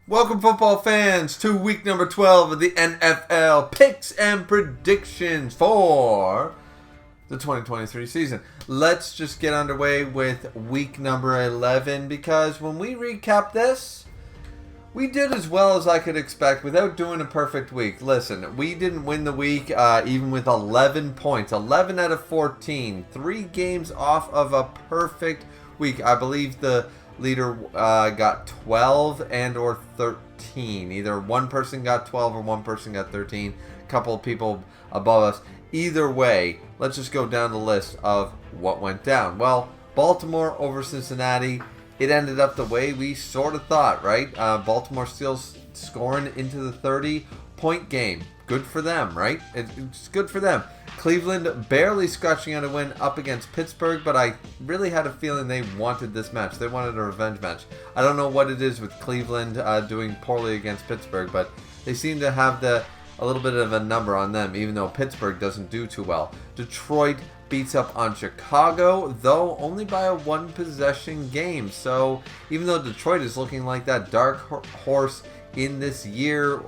Welcome, football fans, to week number 12 of the NFL picks and predictions for the 2023 season. Let's just get underway with week number 11 because when we recap this, we did as well as I could expect without doing a perfect week. Listen, we didn't win the week even with 11 points. 11 out of 14. 3 games off of a perfect week. I believe the leader got 12 and or 13. Either one person got 12 or one person got 13. A couple of people above us. Either way, let's just go down the list of what went down. Well, Baltimore over Cincinnati. It ended up the way we sort of thought, right? Baltimore still scoring into the 30-point game. Good for them, right? It's good for them. Cleveland barely scratching out a win up against Pittsburgh, but I really had a feeling they wanted this match. They wanted a revenge match. I don't know what it is with Cleveland doing poorly against Pittsburgh, but they seem to have a little bit of a number on them, even though Pittsburgh doesn't do too well. Detroit beats up on Chicago, though only by a one-possession game. So even though Detroit is looking like that dark horse in this year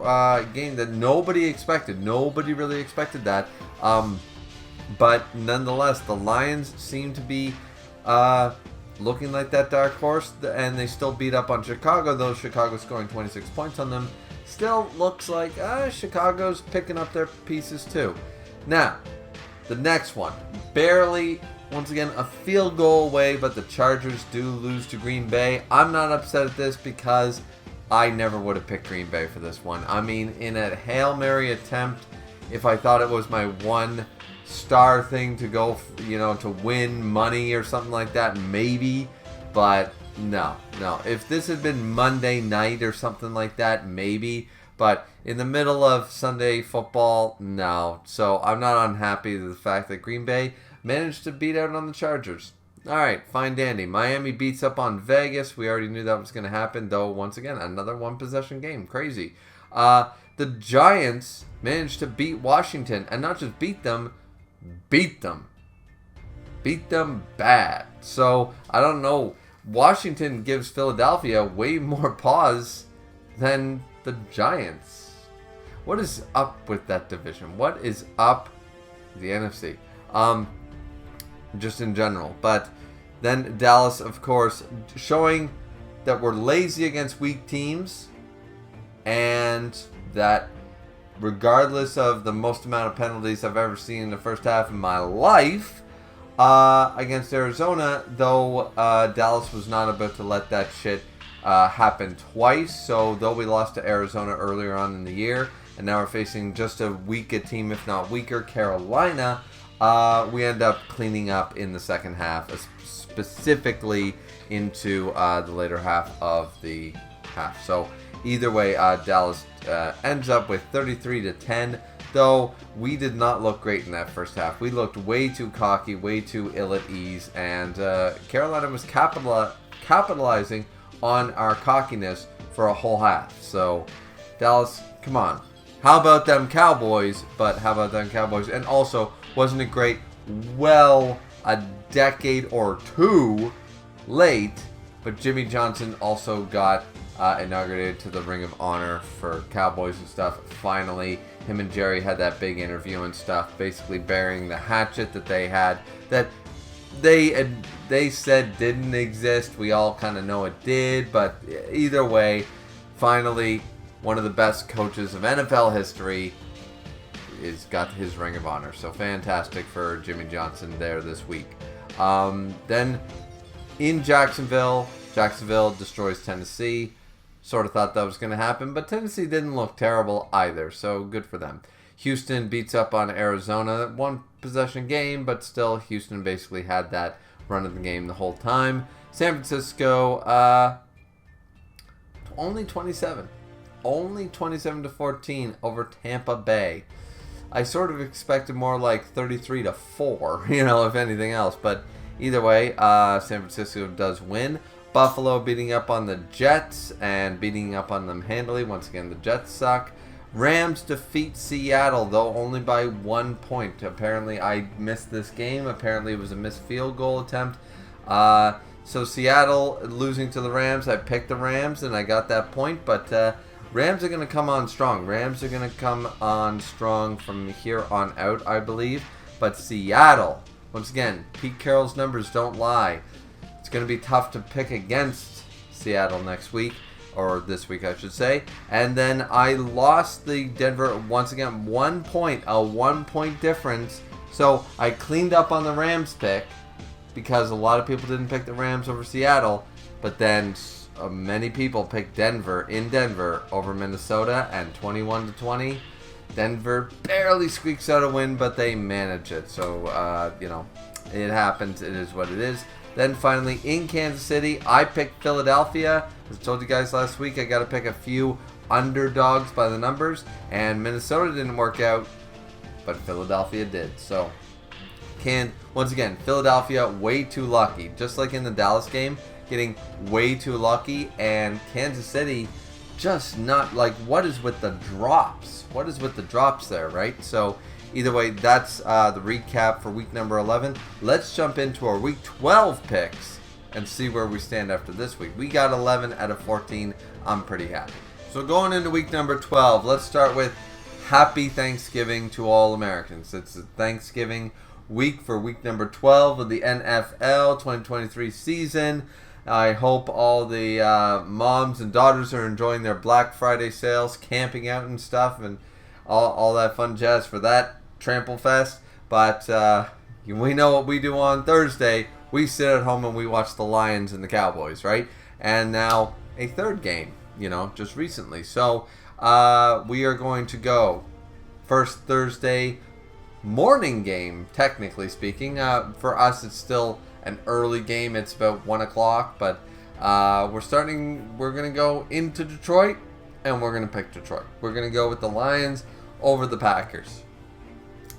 game that nobody expected, nobody really expected that. But nonetheless, the Lions seem to be looking like that dark horse, and they still beat up on Chicago, though Chicago scoring 26 points on them. Still looks like Chicago's picking up their pieces too. Now, the next one, barely, once again, a field goal away, but the Chargers do lose to Green Bay. I'm not upset at this because I never would have picked Green Bay for this one. I mean, in a Hail Mary attempt, if I thought it was my one star thing to go, to win money or something like that, maybe, but no. If this had been Monday night or something like that, maybe. But in the middle of Sunday football, no. So I'm not unhappy with the fact that Green Bay managed to beat out on the Chargers. All right, fine dandy. Miami beats up on Vegas. We already knew that was going to happen, though, once again, another one-possession game. Crazy. The Giants managed to beat Washington, and not just beat them. Beat them bad. So, I don't know. Washington gives Philadelphia way more pause than the Giants. What is up with that division? What is up with the NFC? Just in general. But then Dallas, of course, showing that we're lazy against weak teams, and that regardless of the most amount of penalties I've ever seen in the first half of my life against Arizona, though Dallas was not about to let that shit happen twice. So though we lost to Arizona earlier on in the year, and now we're facing just a weaker team, if not weaker, Carolina, we end up cleaning up in the second half, specifically into the later half of the half. So either way, Dallas ends up with 33-10, though we did not look great in that first half. We looked way too cocky, way too ill at ease, and Carolina was capitalizing on our cockiness for a whole half. So Dallas, come on. How about them Cowboys? And also, wasn't it great? Well, a decade or two late, but Jimmy Johnson also got inaugurated to the Ring of Honor for Cowboys and stuff. Finally, him and Jerry had that big interview and stuff, basically burying the hatchet that they had, that they said didn't exist. We all kind of know it did, but either way, finally, one of the best coaches of NFL history is got his Ring of Honor. So fantastic for Jimmy Johnson there this week. Then in Jacksonville destroys Tennessee. Sort of thought that was going to happen, but Tennessee didn't look terrible either, so good for them. Houston beats up on Arizona. One possession game, but still Houston basically had that run of the game the whole time. San Francisco, only 27 to 14 over Tampa Bay. I sort of expected more like 33-4, if anything else, but either way, San Francisco does win. Buffalo beating up on the Jets and beating up on them handily. Once again, the Jets suck. Rams defeat Seattle, though only by 1 point. Apparently, I missed this game. Apparently, it was a missed field goal attempt. So Seattle losing to the Rams, I picked the Rams and I got that point, but Rams are going to come on strong. Rams are going to come on strong from here on out, I believe. But Seattle, once again, Pete Carroll's numbers don't lie. It's going to be tough to pick against Seattle next week, or this week I should say. And then I lost the Denver once again, 1 point, a 1 point difference. So I cleaned up on the Rams pick because a lot of people didn't pick the Rams over Seattle, but then many people picked Denver in Denver over Minnesota, and 21-20. Denver barely squeaks out a win, but they manage it. So, it happens. It is what it is. Then finally, in Kansas City, I picked Philadelphia. As I told you guys last week, I got to pick a few underdogs by the numbers, and Minnesota didn't work out, but Philadelphia did. So, once again, Philadelphia way too lucky. Just like in the Dallas game, getting way too lucky, and Kansas City just not, like, what is with the drops? What is with the drops there, right? So either way, that's the recap for week number 11. Let's jump into our week 12 picks and see where we stand after this week. We got 11 out of 14. I'm pretty happy. So going into week number 12, let's start with happy Thanksgiving to all Americans. It's a Thanksgiving week for week number 12 of the NFL 2023 season. I hope all the moms and daughters are enjoying their Black Friday sales, camping out and stuff, and all that fun jazz for that Trample Fest. But we know what we do on Thursday. We sit at home and we watch the Lions and the Cowboys, right? And now a third game, just recently. So we are going to go first Thursday morning game, technically speaking. For us, it's still an early game. It's about 1 o'clock, but we're going to go into Detroit, and we're going to pick Detroit. We're going to go with the Lions over the Packers.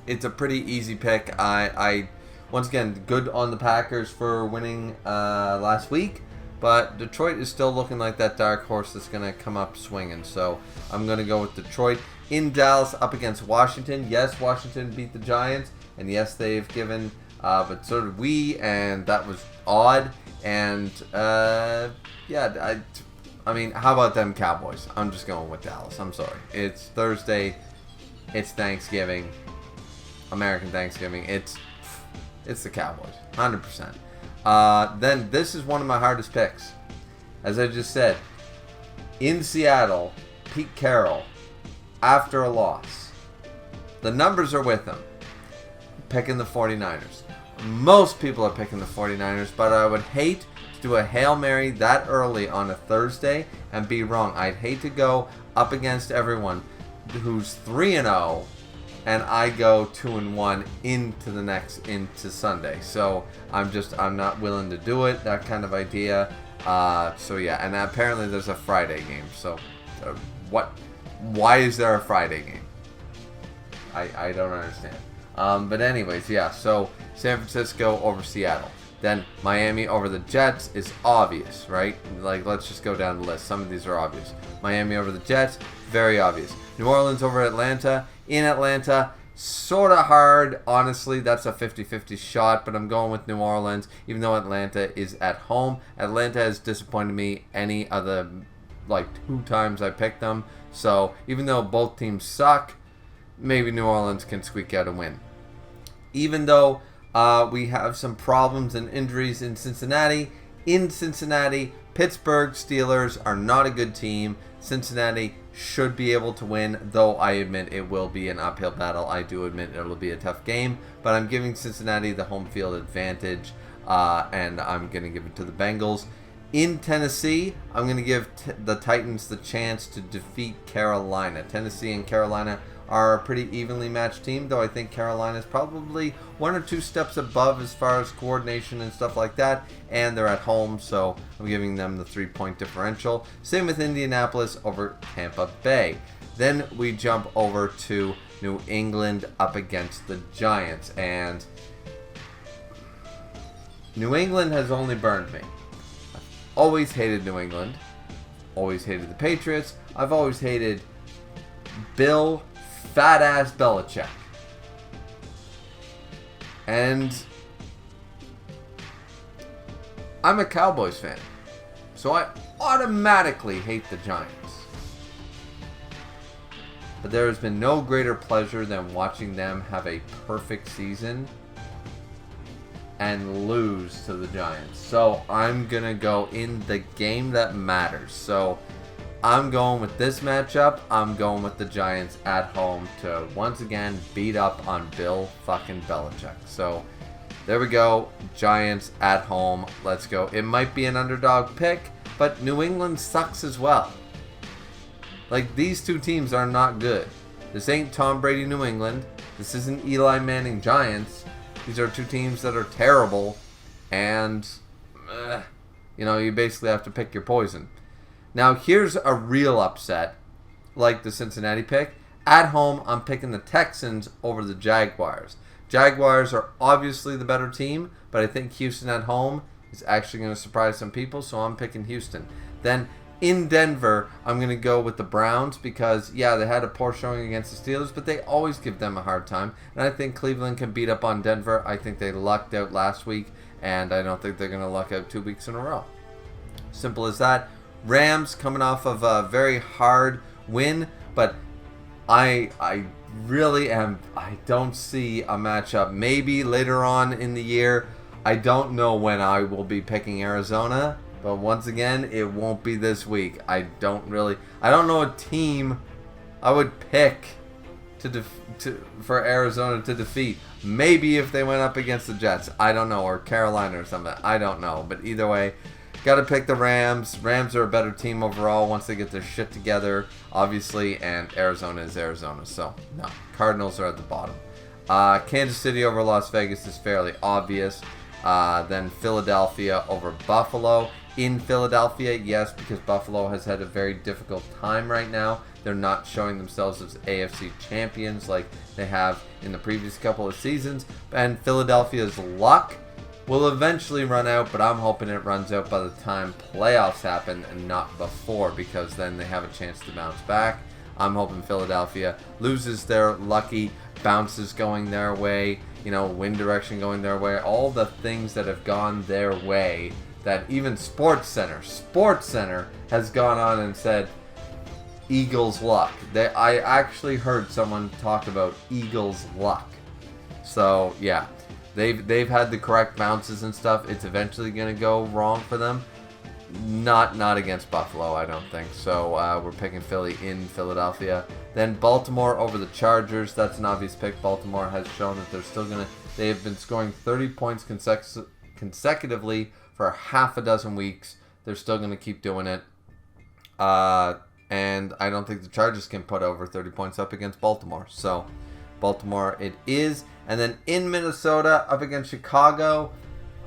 It's a pretty easy pick. I once again, good on the Packers for winning last week, but Detroit is still looking like that dark horse that's going to come up swinging. So I'm going to go with Detroit in Dallas up against Washington. Yes, Washington beat the Giants, and yes, they've given but so did we, and that was odd. And I mean, how about them Cowboys? I'm just going with Dallas. I'm sorry. It's Thursday. It's Thanksgiving, American Thanksgiving. It's the Cowboys, 100%. Then this is one of my hardest picks, as I just said. In Seattle, Pete Carroll, after a loss, the numbers are with him. Picking the 49ers. Most people are picking the 49ers, but I would hate to do a Hail Mary that early on a Thursday and be wrong. I'd hate to go up against everyone who's 3-0 and I go 2-1 into Sunday. So I'm not willing to do it, that kind of idea. So yeah, and apparently there's a Friday game. So why is there a Friday game? I don't understand. But anyways, yeah, so San Francisco over Seattle. Then Miami over the Jets is obvious, right? Like, let's just go down the list. Some of these are obvious. Miami over the Jets, very obvious. New Orleans over Atlanta. In Atlanta, sort of hard. Honestly, that's a 50-50 shot, but I'm going with New Orleans, even though Atlanta is at home. Atlanta has disappointed me any other, 2 times I picked them. So, even though both teams suck, maybe New Orleans can squeak out a win. Even though we have some problems and injuries in Cincinnati, Pittsburgh Steelers are not a good team. Cincinnati should be able to win, though I admit it will be an uphill battle. I do admit it will be a tough game, but I'm giving Cincinnati the home field advantage, and I'm going to give it to the Bengals. In Tennessee, I'm going to give the Titans the chance to defeat Carolina. Tennessee and Carolina are a pretty evenly matched team, though I think Carolina is probably 1 or 2 steps above as far as coordination and stuff like that, and they're at home, so I'm giving them the 3-point differential. Same with Indianapolis over Tampa Bay. Then we jump over to New England up against the Giants, and New England has only burned me. I've always hated New England, always hated the Patriots, I've always hated Bill fat ass Belichick. And I'm a Cowboys fan, so I automatically hate the Giants. But there has been no greater pleasure than watching them have a perfect season and lose to the Giants. So I'm going to go in the game that matters. So I'm going with this matchup. I'm going with the Giants at home to once again beat up on Bill fucking Belichick. So there we go. Giants at home. Let's go. It might be an underdog pick, but New England sucks as well. Like, these two teams are not good. This ain't Tom Brady New England. This isn't Eli Manning Giants. These are two teams that are terrible. And, you basically have to pick your poison. Now, here's a real upset, like the Cincinnati pick. At home, I'm picking the Texans over the Jaguars. Jaguars are obviously the better team, but I think Houston at home is actually going to surprise some people, so I'm picking Houston. Then, in Denver, I'm going to go with the Browns because, they had a poor showing against the Steelers, but they always give them a hard time. And I think Cleveland can beat up on Denver. I think they lucked out last week, and I don't think they're going to luck out 2 weeks in a row. Simple as that. Rams coming off of a very hard win, but I don't see a matchup. Maybe later on in the year. I don't know when I will be picking Arizona. But once again, it won't be this week. I don't know a team I would pick for Arizona to defeat. Maybe if they went up against the Jets. I don't know. Or Carolina or something. I don't know. But either way, got to pick the Rams. Rams are a better team overall once they get their shit together, obviously. And Arizona is Arizona. So, no. Cardinals are at the bottom. Kansas City over Las Vegas is fairly obvious. Then Philadelphia over Buffalo. In Philadelphia, yes, because Buffalo has had a very difficult time right now. They're not showing themselves as AFC champions like they have in the previous couple of seasons. And Philadelphia's luck will eventually run out, but I'm hoping it runs out by the time playoffs happen and not before, because then they have a chance to bounce back. I'm hoping Philadelphia loses their lucky bounces going their way, wind direction going their way, all the things that have gone their way that even Sports Center has gone on and said Eagles luck. I actually heard someone talk about Eagles luck. So yeah, they've had the correct bounces and stuff. It's eventually going to go wrong for them. Not against Buffalo, I don't think. So we're picking Philly in Philadelphia. Then Baltimore over the Chargers. That's an obvious pick. Baltimore has shown that they have been scoring 30 points consecutively for half a dozen weeks. They're still going to keep doing it. And I don't think the Chargers can put over 30 points up against Baltimore. So Baltimore it is. And then in Minnesota up against Chicago,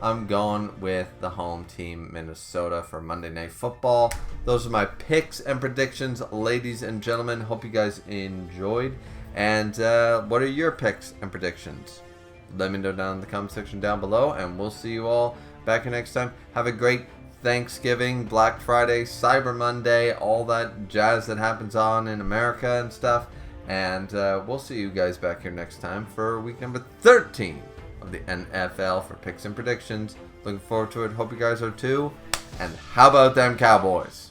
I'm going with the home team, Minnesota, for Monday Night Football. Those are my picks and predictions, ladies and gentlemen. Hope you guys enjoyed. And what are your picks and predictions? Let me know down in the comment section down below, and we'll see you all back here next time. Have a great Thanksgiving, Black Friday, Cyber Monday, all that jazz that happens on in America and stuff. And we'll see you guys back here next time for week number 13 of the NFL for picks and predictions. Looking forward to it. Hope you guys are too. And how about them Cowboys?